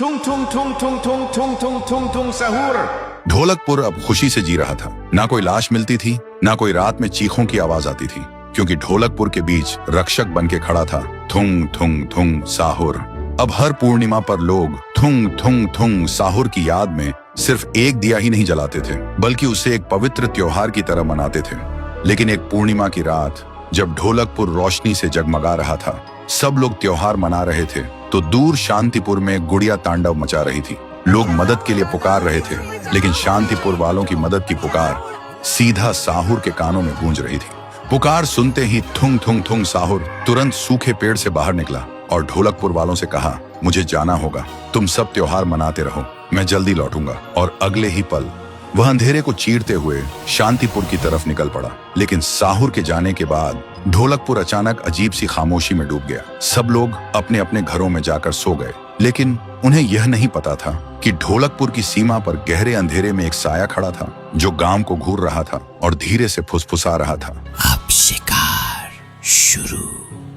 Tung tung tung tung tung tung tung tung tung सहूर। ढोलकपुर अब खुशी से जी रहा था। ना कोई लाश मिलती थी, ना कोई रात में चीखों की आवाज आती थी, क्योंकि ढोलकपुर के बीच रक्षक बन के खड़ा था थुंग थुंग थुंग साहुर। अब हर पूर्णिमा पर लोग थुंग थुंग थुंग साहुर की याद में सिर्फ एक दिया ही नहीं जलाते थे, बल्कि उसे एक पवित्र त्योहार की तरह मनाते थे। लेकिन एक पूर्णिमा की रात जब ढोलकपुर रोशनी से जगमगा रहा था, सब लोग त्योहार मना रहे थे, तो दूर शांतिपुर में गुड़िया तांडव मचा रही थी। लोग मदद के लिए पुकार रहे थे, लेकिन शांतिपुर वालों की मदद की पुकार सीधा साहुर के कानों में गूंज रही थी। पुकार सुनते ही थुंग थुंग थुंग साहुर तुरंत सूखे पेड़ से बाहर निकला और ढोलकपुर वालों से कहा, मुझे जाना होगा, तुम सब त्योहार मनाते रहो, मैं जल्दी लौटूंगा। और अगले ही पल वह अंधेरे को चीरते हुए शांतिपुर की तरफ निकल पड़ा। लेकिन साहुर के जाने के बाद ढोलकपुर अचानक अजीब सी खामोशी में डूब गया। सब लोग अपने अपने घरों में जाकर सो गए, लेकिन उन्हें यह नहीं पता था कि ढोलकपुर की सीमा पर गहरे अंधेरे में एक साया खड़ा था, जो गांव को घूर रहा था और धीरे से फुसफुसा रहा था, अब शिकार शुरू।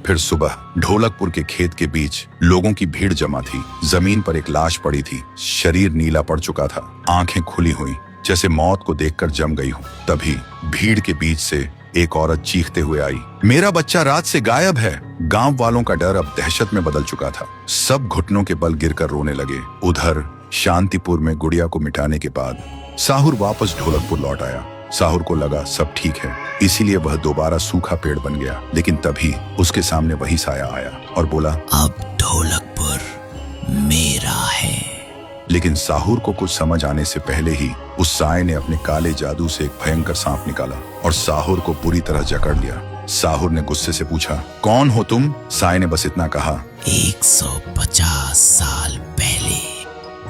फिर सुबह ढोलकपुर के खेत के बीच लोगों की भीड़ जमा थी। जमीन पर एक लाश पड़ी थी, शरीर नीला पड़ चुका था, आंखें खुली हुई, जैसे मौत को देखकर जम गई हो। तभी भीड़ के बीच से एक औरत चीखते हुए आई, मेरा बच्चा रात से गायब है। गांव वालों का डर अब दहशत में बदल चुका था। सब घुटनों के बल गिरकर रोने लगे। उधर शांतिपुर में गुड़िया को मिटाने के बाद साहुर वापस ढोलकपुर लौट आया। साहुर को लगा सब ठीक है, इसीलिए वह दोबारा सूखा पेड़ बन गया। लेकिन तभी उसके सामने वही साया आया और बोला, अब ढोलकपुर मेरा है। लेकिन साहुर को कुछ समझ आने से पहले ही उस साये ने अपने काले जादू से एक भयंकर सांप निकाला और साहुर को पूरी तरह जकड़ लिया। साहुर ने गुस्से से पूछा, कौन हो तुम? साये ने बस इतना कहा, 150 साल पहले।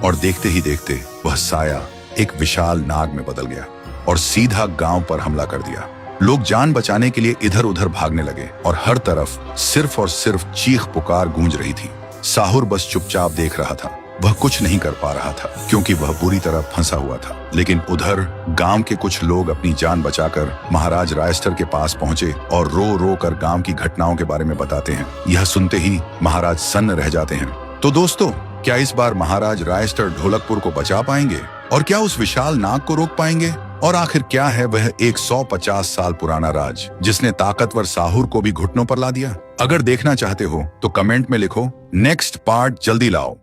और देखते ही देखते वह साया एक विशाल नाग में बदल गया और सीधा गांव पर हमला कर दिया। लोग जान बचाने के लिए इधर उधर भागने लगे और हर तरफ सिर्फ और सिर्फ चीख पुकार गूंज रही थी। साहुर बस चुपचाप देख रहा था। वह कुछ नहीं कर पा रहा था, क्योंकि वह पूरी तरह फंसा हुआ था। लेकिन उधर गांव के कुछ लोग अपनी जान बचाकर महाराज रायस्टर के पास पहुंचे और रो रो कर गांव की घटनाओं के बारे में बताते हैं। यह सुनते ही महाराज सन्न रह जाते हैं। तो दोस्तों, क्या इस बार महाराज रायस्टर ढोलकपुर को बचा पाएंगे? और क्या उस विशाल नाग को रोक पाएंगे? और आखिर क्या है वह 150 साल पुराना राज, जिसने ताकतवर साहुर को भी घुटनों पर ला दिया? अगर देखना चाहते हो तो कमेंट में लिखो, नेक्स्ट पार्ट जल्दी लाओ।